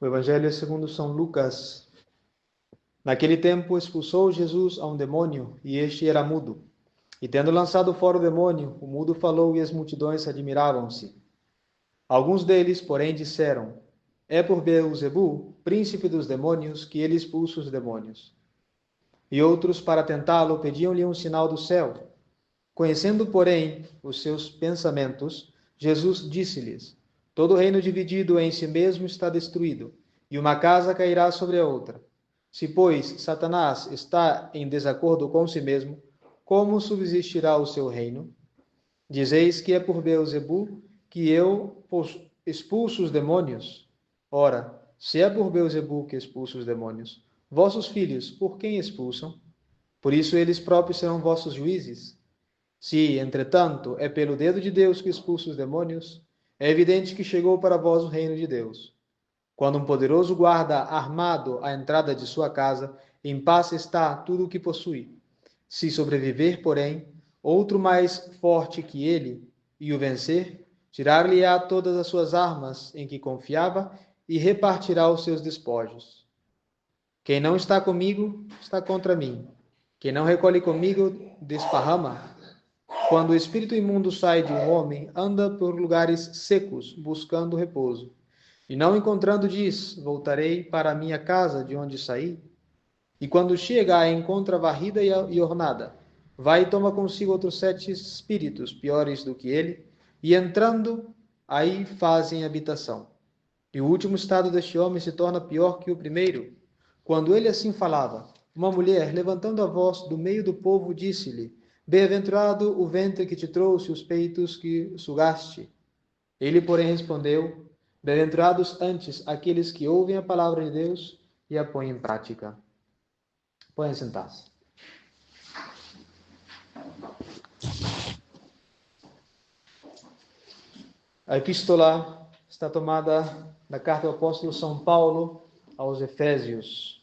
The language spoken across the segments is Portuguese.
O Evangelho é segundo São Lucas. Naquele tempo expulsou Jesus a um demônio, e este era mudo. E tendo lançado fora o demônio, o mudo falou e as multidões admiravam-se. Alguns deles, porém, disseram: É por Beelzebu, príncipe dos demônios, que ele expulsa os demônios. E outros, para tentá-lo, pediam-lhe um sinal do céu. Conhecendo, porém, os seus pensamentos, Jesus disse-lhes: Todo reino dividido em si mesmo está destruído, e uma casa cairá sobre a outra. Se, pois, Satanás está em desacordo com si mesmo, como subsistirá o seu reino? Dizeis que é por Beelzebu que eu expulso os demônios? Ora, se é por Beelzebu que expulso os demônios, vossos filhos, por quem expulsam? Por isso eles próprios serão vossos juízes. Se, entretanto, é pelo dedo de Deus que expulsa os demônios, é evidente que chegou para vós o reino de Deus. Quando um poderoso guarda armado à entrada de sua casa, em paz está tudo o que possui. Se sobreviver, porém, outro mais forte que ele, e o vencer, tirar-lhe-á todas as suas armas em que confiava e repartirá os seus despojos. Quem não está comigo, está contra mim. Quem não recolhe comigo, desparrama. Quando o espírito imundo sai de um homem, anda por lugares secos, buscando repouso. E não encontrando, diz: Voltarei para a minha casa de onde saí. E quando chega, a encontra varrida e ornada. Vai e toma consigo outros 7 espíritos, piores do que ele, e entrando, aí fazem habitação. E o último estado deste homem se torna pior que o primeiro. Quando ele assim falava, uma mulher, levantando a voz do meio do povo, disse-lhe: Bem-aventurado o ventre que te trouxe, os peitos que sugaste. Ele, porém, respondeu: Bem-aventurados antes aqueles que ouvem a palavra de Deus e a põem em prática. Podem sentar-se. A epístola está tomada da carta do apóstolo São Paulo aos Efésios.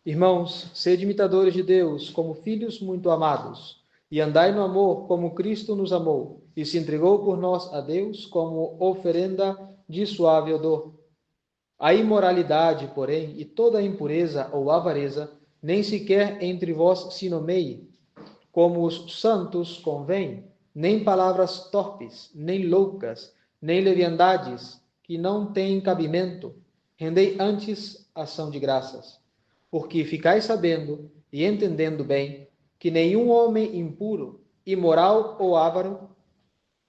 Irmãos, sede imitadores de Deus, como filhos muito amados, e andai no amor como Cristo nos amou, e se entregou por nós a Deus como oferenda de suave odor. A imoralidade, porém, e toda a impureza ou avareza, nem sequer entre vós se nomeie, como os santos convém, nem palavras torpes, nem loucas, nem leviandades, que não têm cabimento. Rendei antes ação de graças. Porque ficais sabendo e entendendo bem que nenhum homem impuro, imoral ou avaro,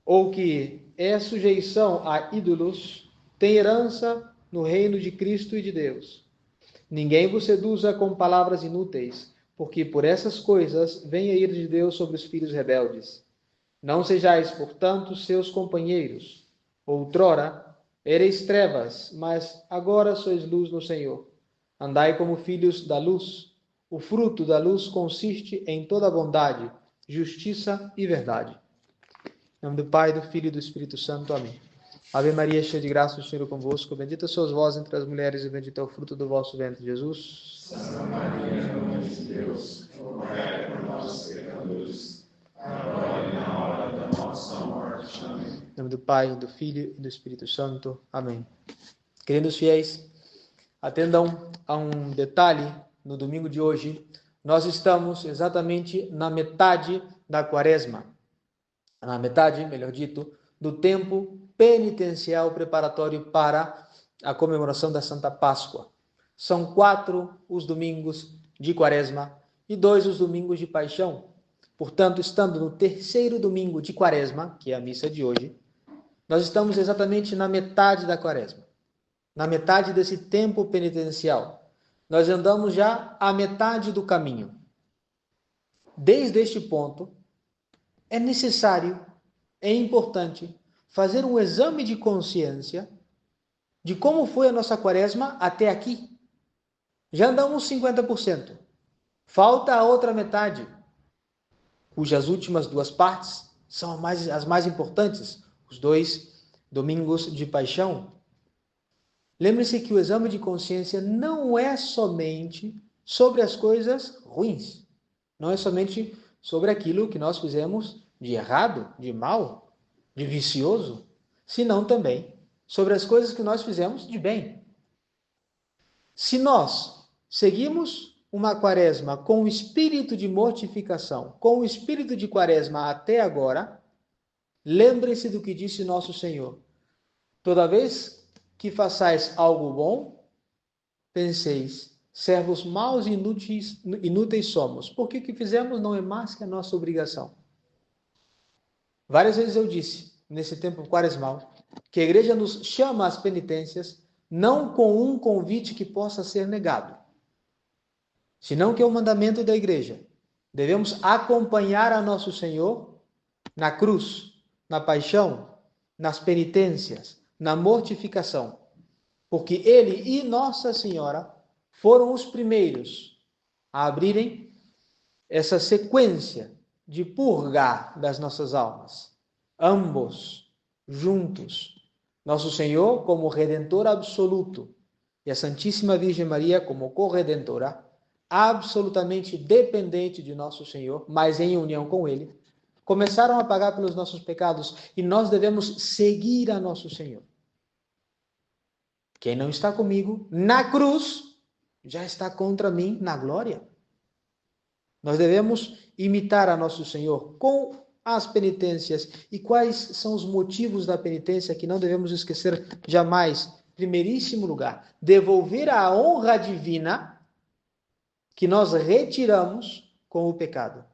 ou que é sujeição a ídolos, tem herança no reino de Cristo e de Deus. Ninguém vos seduza com palavras inúteis, porque por essas coisas vem a ira de Deus sobre os filhos rebeldes. Não sejais, portanto, seus companheiros. Outrora ereis trevas, mas agora sois luz no Senhor. Andai como filhos da luz. O fruto da luz consiste em toda bondade, justiça e verdade. Em nome do Pai, do Filho e do Espírito Santo. Amém. Ave Maria, cheia de graça, o Senhor é convosco. Bendita sois vós entre as mulheres e bendito é o fruto do vosso ventre, Jesus. Santa Maria, Mãe de Deus, rogai por nós, pecadores, agora e na hora da nossa morte. Amém. Em nome do Pai, do Filho e do Espírito Santo. Amém. Queridos fiéis, atendam a um detalhe. No domingo de hoje, nós estamos exatamente na metade da Quaresma. Na metade, melhor dito, do tempo penitencial preparatório para a comemoração da Santa Páscoa. São 4 os domingos de Quaresma e 2 os domingos de Paixão. Portanto, estando no terceiro domingo de Quaresma, que é a missa de hoje, nós estamos exatamente na metade da Quaresma, na metade desse tempo penitencial. Nós andamos já a metade do caminho. Desde este ponto, é necessário, é importante, fazer um exame de consciência de como foi a nossa Quaresma até aqui. Já andamos 50%. Falta a outra metade, cujas últimas 2 partes são as mais importantes, os 2 domingos de Paixão. Lembre-se que o exame de consciência não é somente sobre as coisas ruins. Não é somente sobre aquilo que nós fizemos de errado, de mal, de vicioso. senão também sobre as coisas que nós fizemos de bem. Se nós seguimos uma quaresma com o espírito de mortificação, com o espírito de quaresma até agora, lembrem-se do que disse nosso Senhor. Toda vez que façais algo bom, penseis, servos maus e inúteis somos. Porque o que fizemos não é mais que a nossa obrigação. Várias vezes eu disse, nesse tempo quaresmal, que a igreja nos chama às penitências não com um convite que possa ser negado, senão que é o mandamento da igreja. Devemos acompanhar a nosso Senhor na cruz, na paixão, nas penitências, na mortificação, porque Ele e Nossa Senhora foram os primeiros a abrirem essa sequência de purgar das nossas almas, ambos juntos. Nosso Senhor como Redentor absoluto e a Santíssima Virgem Maria como corredentora, absolutamente dependente de nosso Senhor, mas em união com Ele, começaram a pagar pelos nossos pecados e nós devemos seguir a nosso Senhor. Quem não está comigo na cruz, já está contra mim na glória. Nós devemos imitar a nosso Senhor com as penitências. E quais são os motivos da penitência que não devemos esquecer jamais? Primeiríssimo lugar, devolver a honra divina que nós retiramos com o pecado.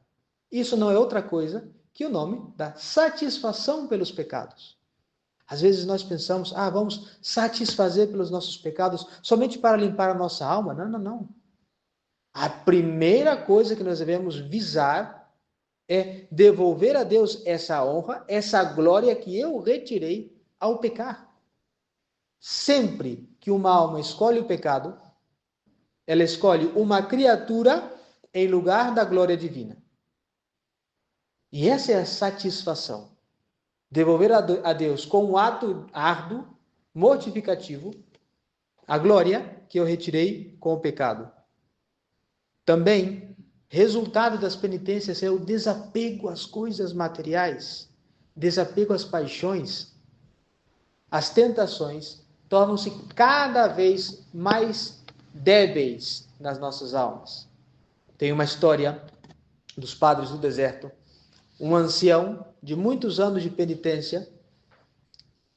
Isso não é outra coisa que o nome da satisfação pelos pecados. Às vezes nós pensamos, vamos satisfazer pelos nossos pecados somente para limpar a nossa alma. Não. A primeira coisa que nós devemos visar é devolver a Deus essa honra, essa glória que eu retirei ao pecar. Sempre que uma alma escolhe o pecado, ela escolhe uma criatura em lugar da glória divina. E essa é a satisfação. Devolver a Deus com um ato árduo, mortificativo, a glória que eu retirei com o pecado. Também, resultado das penitências é o desapego às coisas materiais, desapego às paixões. As tentações tornam-se cada vez mais débeis nas nossas almas. Tem uma história dos padres do deserto. Um ancião de muitos anos de penitência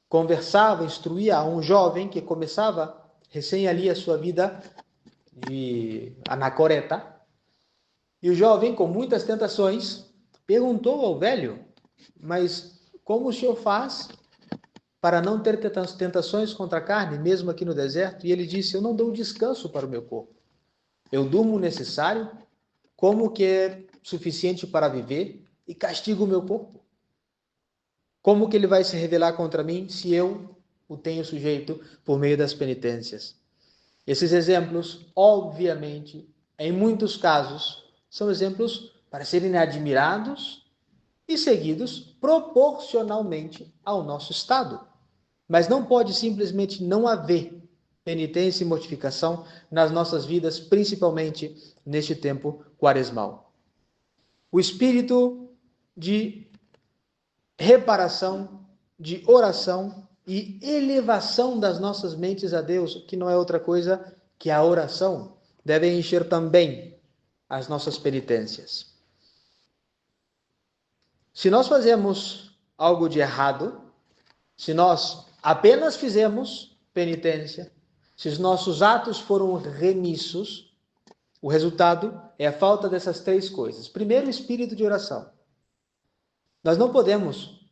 conversava, instruía a um jovem que começava recém ali a sua vida de anacoreta. E o jovem, com muitas tentações, perguntou ao velho, mas como o senhor faz para não ter tentações contra a carne, mesmo aqui no deserto? E ele disse, eu não dou descanso para o meu corpo. Eu durmo o necessário, como o que é suficiente para viver, e castigo o meu corpo. Como que ele vai se revelar contra mim se eu o tenho sujeito por meio das penitências? Esses exemplos, obviamente, em muitos casos, são exemplos para serem admirados e seguidos proporcionalmente ao nosso estado. Mas não pode simplesmente não haver penitência e mortificação nas nossas vidas, principalmente neste tempo quaresmal. O espírito de reparação, de oração e elevação das nossas mentes a Deus, que não é outra coisa que a oração, deve encher também as nossas penitências. Se nós fazemos algo de errado, se nós apenas fizemos penitência, se os nossos atos foram remissos, o resultado é a falta dessas três coisas. Primeiro, o espírito de oração. Nós não podemos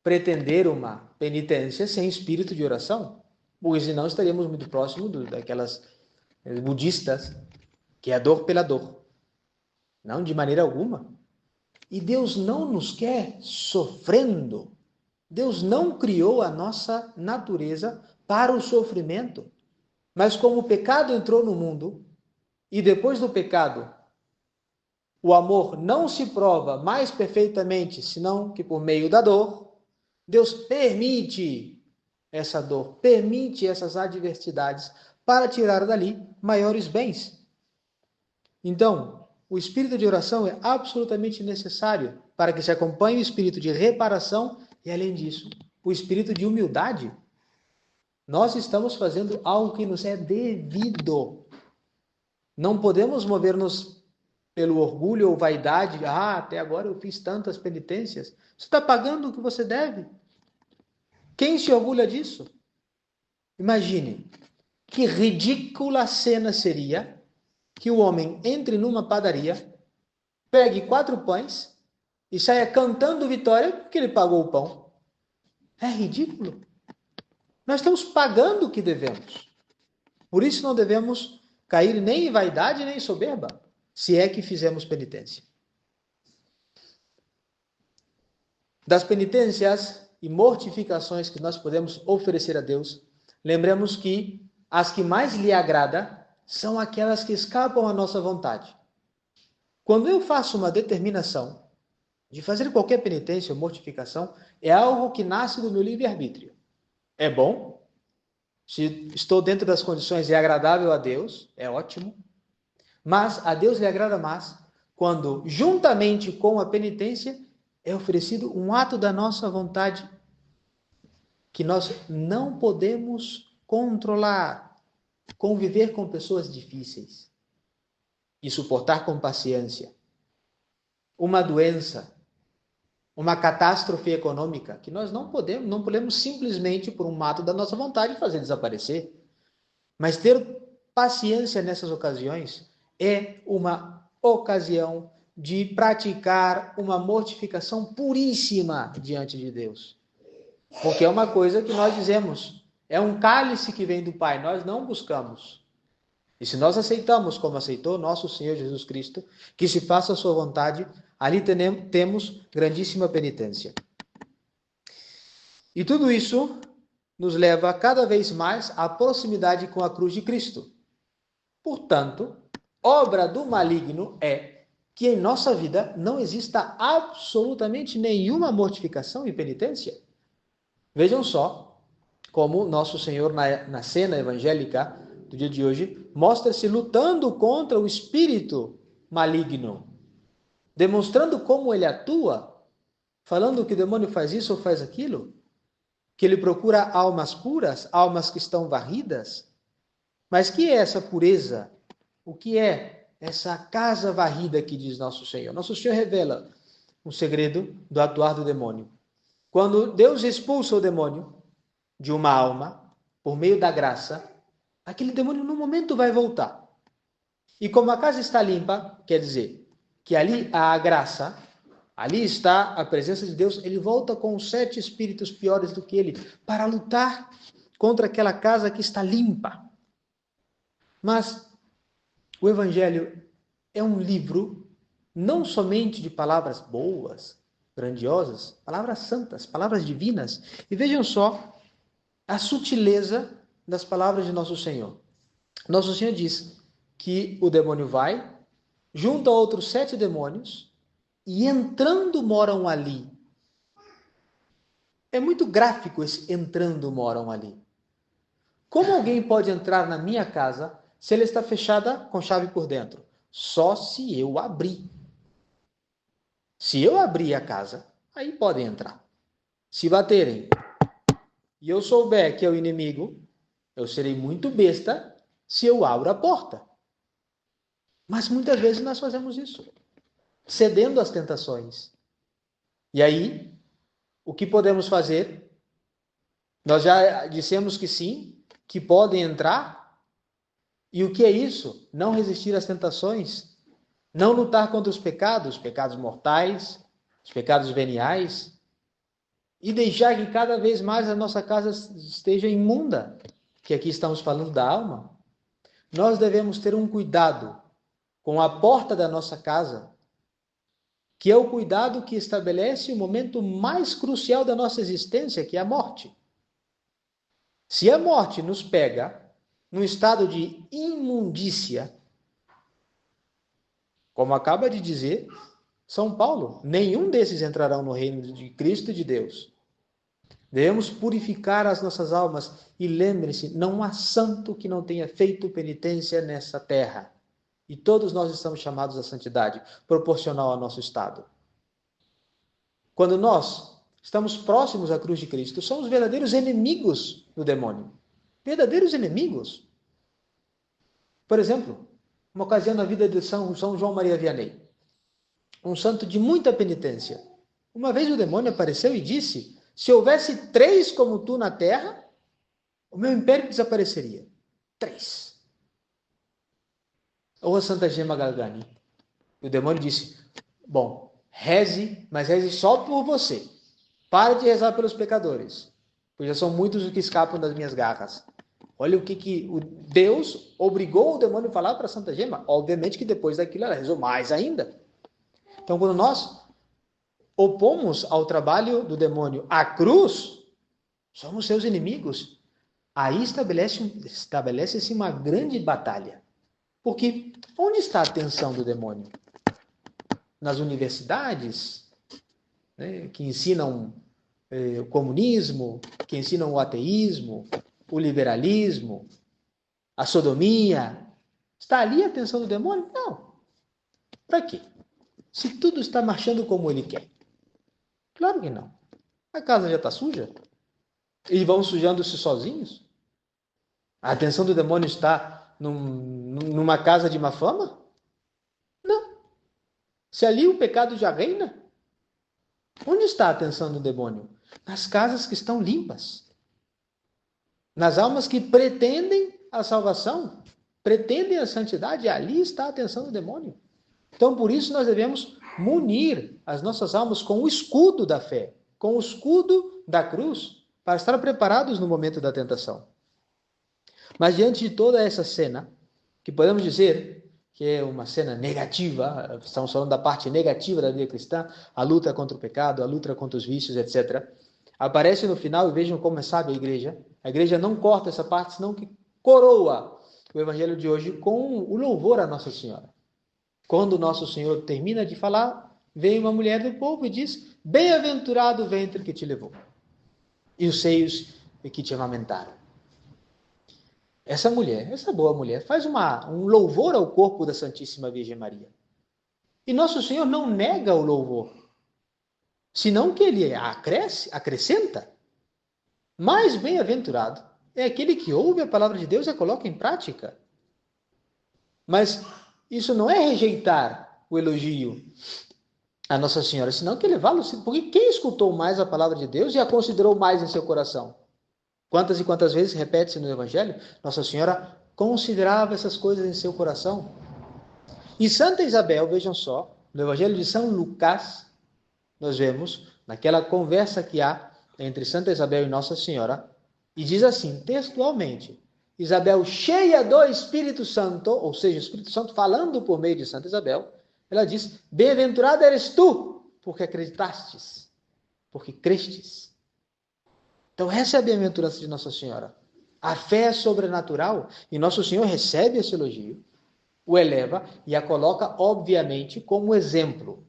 pretender uma penitência sem espírito de oração, porque senão estaríamos muito próximos daquelas budistas, que é a dor pela dor. Não, de maneira alguma. E Deus não nos quer sofrendo. Deus não criou a nossa natureza para o sofrimento. Mas como o pecado entrou no mundo, e depois do pecado, o amor não se prova mais perfeitamente, senão que por meio da dor, Deus permite essa dor, permite essas adversidades para tirar dali maiores bens. Então, o espírito de oração é absolutamente necessário para que se acompanhe o espírito de reparação e, além disso, o o espírito de humildade. Nós estamos fazendo algo que nos é devido. Não podemos mover-nos pelo orgulho ou vaidade. Até agora eu fiz tantas penitências. Você está pagando o que você deve. Quem se orgulha disso? Imagine, que ridícula cena seria que o homem entre numa padaria, pegue 4 pães e saia cantando vitória porque ele pagou o pão. É ridículo. Nós estamos pagando o que devemos. Por isso não devemos cair nem em vaidade nem em soberba, se é que fizemos penitência. Das penitências e mortificações que nós podemos oferecer a Deus, lembremos que as que mais lhe agrada são aquelas que escapam à nossa vontade. Quando eu faço uma determinação de fazer qualquer penitência ou mortificação, é algo que nasce do meu livre-arbítrio. É bom. Se estou dentro das condições e é agradável a Deus, é ótimo. Mas a Deus lhe agrada mais quando, juntamente com a penitência, é oferecido um ato da nossa vontade que nós não podemos controlar. Conviver com pessoas difíceis e suportar com paciência uma doença, uma catástrofe econômica que nós não podemos simplesmente, por um ato da nossa vontade, fazer desaparecer. Mas ter paciência nessas ocasiões é uma ocasião de praticar uma mortificação puríssima diante de Deus. Porque é uma coisa que nós dizemos, é um cálice que vem do Pai, nós não buscamos. E se nós aceitamos, como aceitou nosso Senhor Jesus Cristo, que se faça a sua vontade, ali temos grandíssima penitência. E tudo isso nos leva cada vez mais à proximidade com a cruz de Cristo. Portanto, obra do maligno é que em nossa vida não exista absolutamente nenhuma mortificação e penitência. Vejam só como nosso Senhor, na cena evangélica do dia de hoje, mostra-se lutando contra o espírito maligno, demonstrando como ele atua, falando que o demônio faz isso ou faz aquilo, que ele procura almas puras, almas que estão varridas. Mas que é essa pureza? O que é essa casa varrida que diz nosso Senhor? Nosso Senhor revela um segredo do atuar do demônio. Quando Deus expulsa o demônio de uma alma, por meio da graça, aquele demônio no momento vai voltar. E como a casa está limpa, quer dizer que ali há a graça, ali está a presença de Deus, ele volta com 7 espíritos piores do que ele, para lutar contra aquela casa que está limpa. Mas o Evangelho é um livro não somente de palavras boas, grandiosas, palavras santas, palavras divinas. E vejam só a sutileza das palavras de nosso Senhor. Nosso Senhor diz que o demônio vai, junta outros 7 demônios, e entrando moram ali. É muito gráfico esse entrando moram ali. Como alguém pode entrar na minha casa se ela está fechada com chave por dentro? Só se eu abrir. Se eu abrir a casa, aí podem entrar. Se baterem e eu souber que é o inimigo, eu serei muito besta se eu abro a porta. Mas muitas vezes nós fazemos isso, cedendo às tentações. E aí, o que podemos fazer? Nós já dissemos que sim, que podem entrar. E o que é isso? Não resistir às tentações, não lutar contra os pecados mortais, os pecados veniais, e deixar que cada vez mais a nossa casa esteja imunda, que aqui estamos falando da alma. Nós devemos ter um cuidado com a porta da nossa casa, que é o cuidado que estabelece o momento mais crucial da nossa existência, que é a morte. Se a morte nos pega num estado de imundícia, como acaba de dizer São Paulo, nenhum desses entrarão no reino de Cristo e de Deus. Devemos purificar as nossas almas e lembre-se, não há santo que não tenha feito penitência nessa terra. E todos nós estamos chamados à santidade, proporcional ao nosso estado. Quando nós estamos próximos à cruz de Cristo, somos verdadeiros inimigos do demônio. Verdadeiros inimigos. Por exemplo, uma ocasião na vida de São João Maria Vianney, um santo de muita penitência. Uma vez o demônio apareceu e disse: se houvesse 3 como tu na terra, o meu império desapareceria. 3. Ou a Santa Gema Galgani. E o demônio disse: bom, reze, mas reze só por você. Pare de rezar pelos pecadores, pois já são muitos os que escapam das minhas garras. Olha o que o Deus obrigou o demônio a falar para Santa Gema. Obviamente que depois daquilo ela rezou mais ainda. Então, quando nós opomos ao trabalho do demônio a cruz, somos seus inimigos. Aí estabelece-se uma grande batalha. Porque onde está a atenção do demônio? Nas universidades, né, que ensinam o comunismo, que ensinam o ateísmo, o liberalismo, a sodomia. Está ali a atenção do demônio? Não. Para quê? Se tudo está marchando como ele quer. Claro que não. A casa já está suja. E vão sujando-se sozinhos. A atenção do demônio está numa casa de má fama? Não. Se ali o pecado já reina, onde está a atenção do demônio? Nas casas que estão limpas. Nas almas que pretendem a salvação, pretendem a santidade, ali está a atenção do demônio. Então, por isso, nós devemos munir as nossas almas com o escudo da fé, com o escudo da cruz, para estar preparados no momento da tentação. Mas diante de toda essa cena, que podemos dizer que é uma cena negativa, estamos falando da parte negativa da vida cristã, a luta contra o pecado, a luta contra os vícios, etc., aparece no final, e vejam como é sábia a igreja não corta essa parte, senão que coroa o evangelho de hoje com o louvor a Nossa Senhora. Quando Nosso Senhor termina de falar, vem uma mulher do povo e diz: bem-aventurado o ventre que te levou, e os seios que te amamentaram. Essa mulher, essa boa mulher, faz um louvor ao corpo da Santíssima Virgem Maria. E Nosso Senhor não nega o louvor, senão que ele acrescenta. Mais bem-aventurado é aquele que ouve a palavra de Deus e a coloca em prática. Mas isso não é rejeitar o elogio a Nossa Senhora, senão que levá-lo. Porque quem escutou mais a palavra de Deus e a considerou mais em seu coração? Quantas e quantas vezes repete-se no Evangelho? Nossa Senhora considerava essas coisas em seu coração. E Santa Isabel, vejam só, no Evangelho de São Lucas, nós vemos, naquela conversa que há entre Santa Isabel e Nossa Senhora, e diz assim, textualmente: Isabel, cheia do Espírito Santo, ou seja, o Espírito Santo falando por meio de Santa Isabel, ela diz: bem-aventurada eres tu, porque acreditastes, porque crestes. Então essa é a bem-aventurança de Nossa Senhora. A fé é sobrenatural, e Nosso Senhor recebe esse elogio, o eleva e a coloca, obviamente, como exemplo.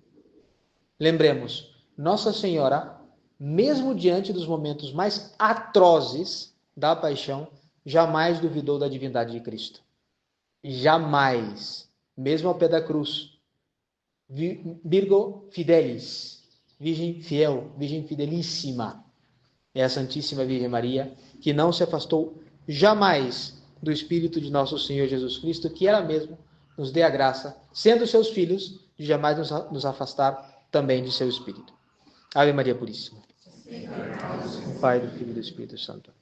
Lembremos, Nossa Senhora, mesmo diante dos momentos mais atrozes da paixão, jamais duvidou da divindade de Cristo. Jamais. Mesmo ao pé da cruz. Virgo fidelis. Virgem fiel, Virgem fidelíssima. É a Santíssima Virgem Maria, que não se afastou jamais do Espírito de nosso Senhor Jesus Cristo, que ela mesma nos dê a graça, sendo seus filhos, de jamais nos afastar também de seu Espírito. Ave Maria Puríssima. O Pai, do Filho e do Espírito Santo.